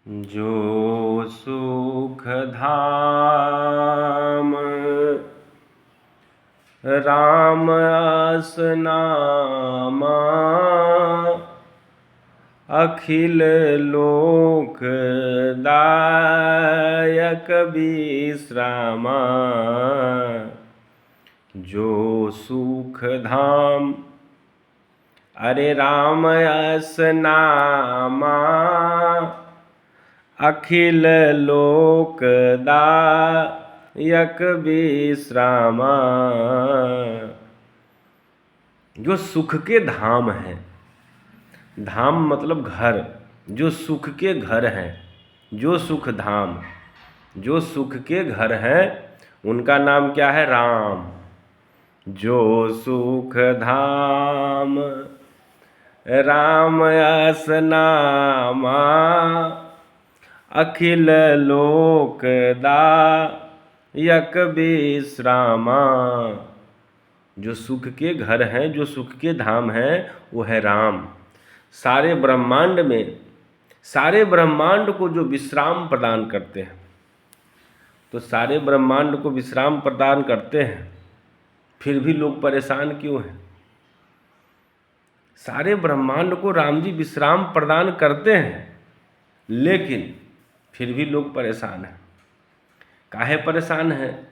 जो सुख धाम राम अस नामा, अखिल लोक दायक विश्रामा। जो सुख धाम अरे राम अस नामा, अखिल लोक दायक विश्रामा। जो सुख के धाम हैं, धाम मतलब घर, जो सुख के घर हैं, जो सुख धाम, जो सुख के घर हैं, उनका नाम क्या है? राम। जो सुख धाम राम अस नामा, अखिल लोक दायक विश्रामा। जो सुख के घर हैं, जो सुख के धाम हैं, वो है राम। सारे ब्रह्मांड में, सारे ब्रह्मांड को जो विश्राम प्रदान करते हैं, तो सारे ब्रह्मांड को विश्राम प्रदान करते हैं, फिर भी लोग परेशान क्यों हैं? सारे ब्रह्मांड को राम जी विश्राम प्रदान करते हैं, लेकिन फिर भी लोग परेशान हैं। काहे परेशान हैं?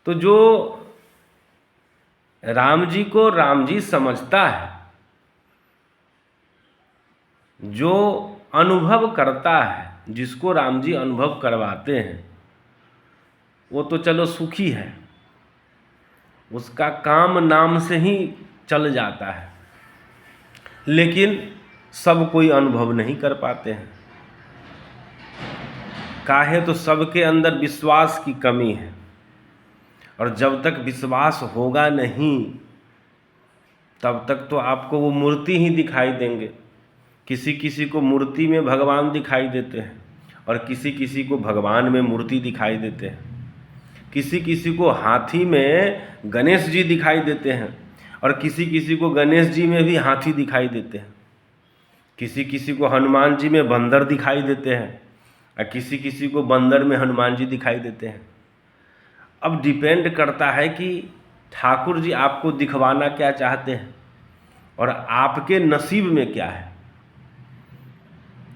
तो जो राम जी को राम जी समझता है, जो अनुभव करता है, जिसको राम जी अनुभव करवाते हैं, वो तो चलो सुखी है, उसका काम नाम से ही चल जाता है। लेकिन सब कोई अनुभव नहीं कर पाते हैं। काहे? तो सबके अंदर विश्वास की कमी है, और जब तक विश्वास होगा नहीं, तब तक तो आपको वो मूर्ति ही दिखाई देंगे। किसी किसी को मूर्ति में भगवान दिखाई देते हैं, और किसी किसी को भगवान में मूर्ति दिखाई देते हैं। किसी किसी को हाथी में गणेश जी दिखाई देते हैं, और किसी किसी को गणेश जी में भी हाथी दिखाई देते हैं। किसी किसी को हनुमान जी में बंदर दिखाई देते हैं, और किसी किसी को बंदर में हनुमान जी दिखाई देते हैं। अब डिपेंड करता है कि ठाकुर जी आपको दिखवाना क्या चाहते हैं, और आपके नसीब में क्या है।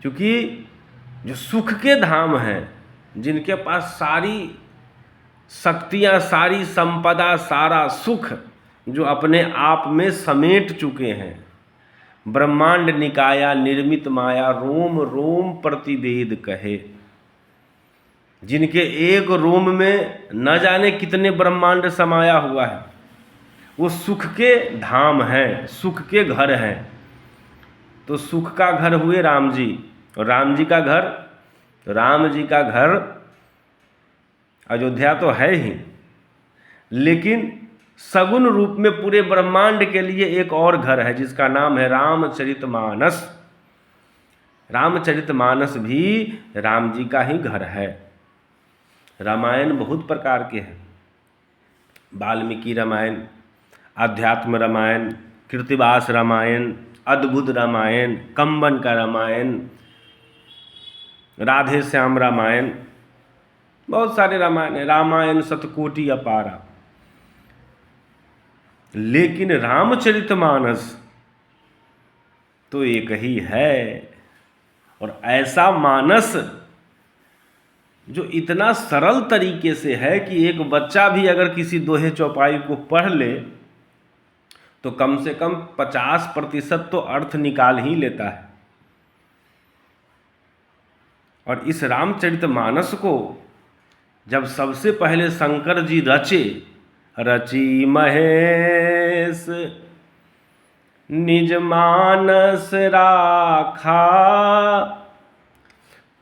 क्योंकि जो सुख के धाम हैं, जिनके पास सारी शक्तियाँ, सारी संपदा, सारा सुख जो अपने आप में समेट चुके हैं, ब्रह्मांड निकाया निर्मित माया, रोम रोम प्रतिवेद कहे, जिनके एक रोम में न जाने कितने ब्रह्मांड समाया हुआ है, वो सुख के धाम हैं, सुख के घर हैं। तो सुख का घर हुए राम जी, और राम जी का घर, राम जी का घर अयोध्या तो है ही, लेकिन सगुण रूप में पूरे ब्रह्मांड के लिए एक और घर है, जिसका नाम है रामचरितमानस। रामचरितमानस भी राम जी का ही घर है। रामायण बहुत प्रकार के हैं। वाल्मीकि रामायण, आध्यात्म रामायण, कृतिवास रामायण, अद्भुत रामायण, कंबन का रामायण, राधे श्याम रामायण, बहुत सारे रामायण है। रामायण शतकोटि अपारा। लेकिन रामचरितमानस तो एक ही है, और ऐसा मानस जो इतना सरल तरीके से है कि एक बच्चा भी अगर किसी दोहे चौपाई को पढ़ ले, तो कम से कम 50% तो अर्थ निकाल ही लेता है। और इस रामचरितमानस को जब सबसे पहले शंकर जी रचे, रची महेश निज मानस राखा,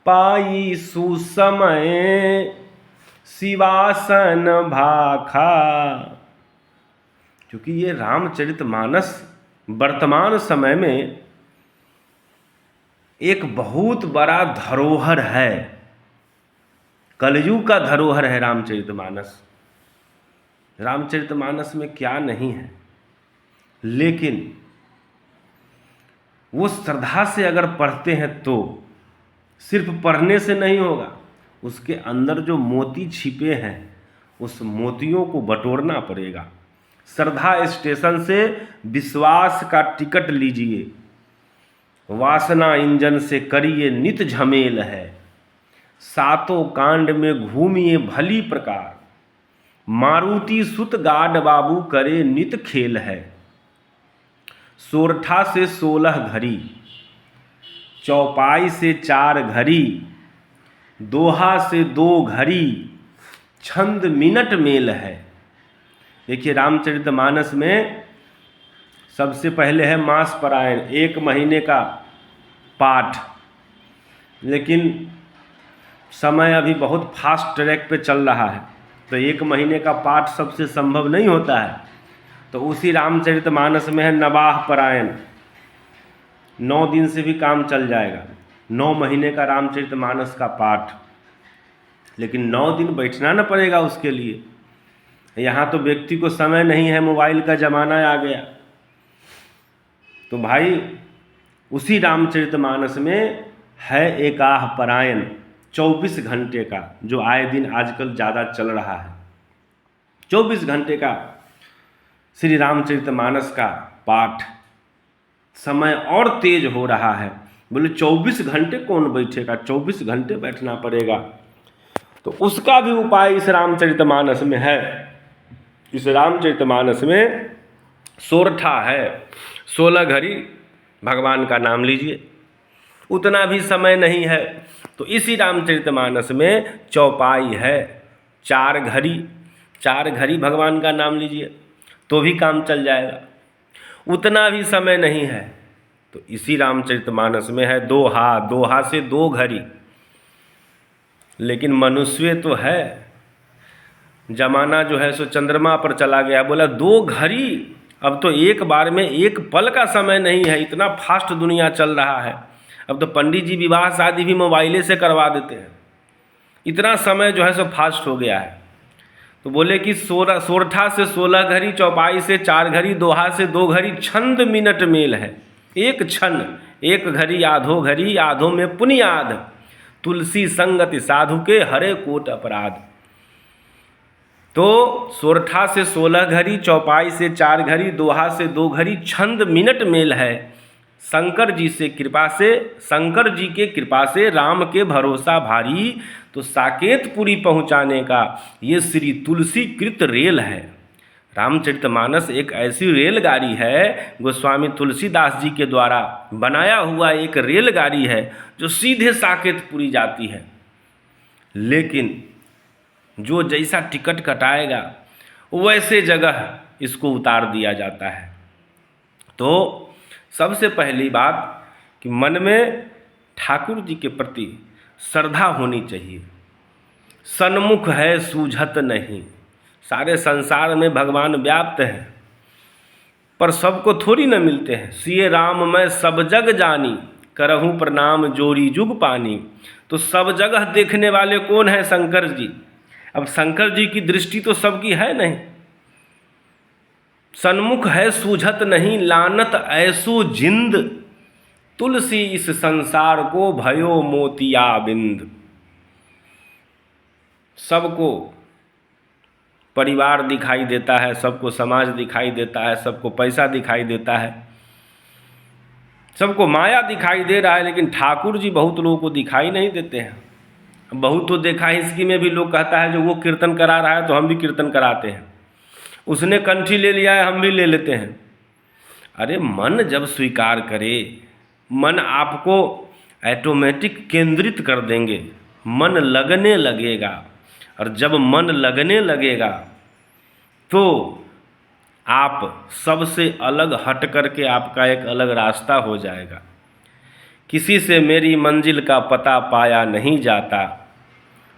पाई सुसमय शिवासन भाखा। क्योंकि ये रामचरितमानस वर्तमान समय में एक बहुत बड़ा धरोहर है, कलयुग का धरोहर है रामचरितमानस। रामचरितमानस में क्या नहीं है, लेकिन वो श्रद्धा से अगर पढ़ते हैं तो सिर्फ पढ़ने से नहीं होगा, उसके अंदर जो मोती छिपे हैं उस मोतियों को बटोरना पड़ेगा। श्रद्धा स्टेशन से विश्वास का टिकट लीजिए, वासना इंजन से करिए नित झमेल है, सातों कांड में घूमिए भली प्रकार, मारुति सुत गाड बाबू करे नित खेल है। सोरठा से 16 घड़ी, चौपाई से 4 घड़ी, दोहा से 2 घड़ी, छंद मिनट मेल है। देखिए रामचरितमानस में सबसे पहले है मास पारायण, 1 महीने का पाठ, लेकिन समय अभी बहुत फास्ट ट्रैक पे चल रहा है तो 1 महीने का पाठ सबसे संभव नहीं होता है। तो उसी रामचरितमानस में है नवाह पारायण, 9 दिन से भी काम चल जाएगा, 9 महीने का रामचरितमानस का पाठ, लेकिन 9 दिन बैठना न पड़ेगा उसके लिए। यहाँ तो व्यक्ति को समय नहीं है, मोबाइल का ज़माना आ गया। तो भाई उसी रामचरितमानस में है एकाह पारायण 24 घंटे का, जो आए दिन आजकल ज़्यादा चल रहा है। 24 घंटे का श्री रामचरितमानस का पाठ, समय और तेज हो रहा है। बोले 24 घंटे कौन बैठेगा, 24 घंटे बैठना पड़ेगा। तो उसका भी उपाय इस रामचरितमानस में है। इस रामचरितमानस में सोरठा है, 16 घड़ी भगवान का नाम लीजिए। उतना भी समय नहीं है तो इसी रामचरितमानस में चौपाई है, 4 घड़ी, 4 घड़ी भगवान का नाम लीजिए तो भी काम चल जाएगा। उतना भी समय नहीं है तो इसी रामचरितमानस में है दोहा, दोहा से 2 घड़ी। लेकिन मनुष्य तो है, जमाना जो है सो चंद्रमा पर चला गया। बोला 2 घड़ी, अब तो एक बार में 1 पल का समय नहीं है, इतना फास्ट दुनिया चल रहा है। अब तो पंडित जी विवाह शादी भी मोबाइले से करवा देते हैं, इतना समय जो है सो फास्ट हो गया है। तो बोले कि सोरठा से 16 घड़ी, चौपाई से 4 घड़ी, दोहा से 2 घड़ी, छंद मिनट मेल है। 1 क्षण, 1 घड़ी आधो घड़ी, आधो में पुनियाद, तुलसी संगति साधु के हरे कोट अपराध। तो सोरठा से 16 घड़ी, चौपाई से 4 घड़ी, दोहा से 2 घड़ी, छंद मिनट मेल है। शंकर जी के कृपा से राम के भरोसा भारी, तो साकेतपुरी पहुँचाने का ये श्री तुलसी कृत रेल है। रामचरितमानस एक ऐसी रेलगाड़ी है, गोस्वामी तुलसीदास जी के द्वारा बनाया हुआ एक रेलगाड़ी है जो सीधे साकेतपुरी जाती है। लेकिन जो जैसा टिकट कटाएगा वैसे जगह इसको उतार दिया जाता है। तो सबसे पहली बात कि मन में ठाकुर जी के प्रति श्रद्धा होनी चाहिए। सन्मुख है सूझत नहीं, सारे संसार में भगवान व्याप्त हैं पर सबको थोड़ी न मिलते हैं। सिए राम मैं सब जग जानी, करहूँ प्रणाम जोरी जुग पानी। तो सब जगह देखने वाले कौन हैं? शंकर जी। अब शंकर जी की दृष्टि तो सबकी है नहीं। सन्मुख है सूझत नहीं, लानत ऐसो जिंद, तुलसी इस संसार को भयो मोतिया बिंद। सबको परिवार दिखाई देता है, सबको समाज दिखाई देता है, सबको पैसा दिखाई देता है, सबको माया दिखाई दे रहा है, लेकिन ठाकुर जी बहुत लोगों को दिखाई नहीं देते हैं। बहुत तो देखा हिस्की में भी लोग कहता है जो वो कीर्तन करा रहा है तो हम भी कीर्तन कराते हैं, उसने कंठी ले लिया है हम भी ले लेते हैं। अरे मन जब स्वीकार करे, मन आपको ऑटोमेटिक केंद्रित कर देंगे, मन लगने लगेगा। और जब मन लगने लगेगा तो आप सबसे अलग हट करके आपका एक अलग रास्ता हो जाएगा। किसी से मेरी मंजिल का पता पाया नहीं जाता,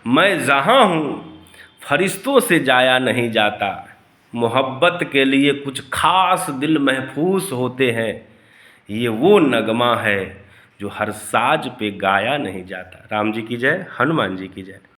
मैं जहाँ हूँ फरिश्तों से जाया नहीं जाता। मोहब्बत के लिए कुछ खास दिल महफूस होते हैं, ये वो नगमा है जो हर साज पे गाया नहीं जाता। राम जी की जय, हनुमान जी की जय।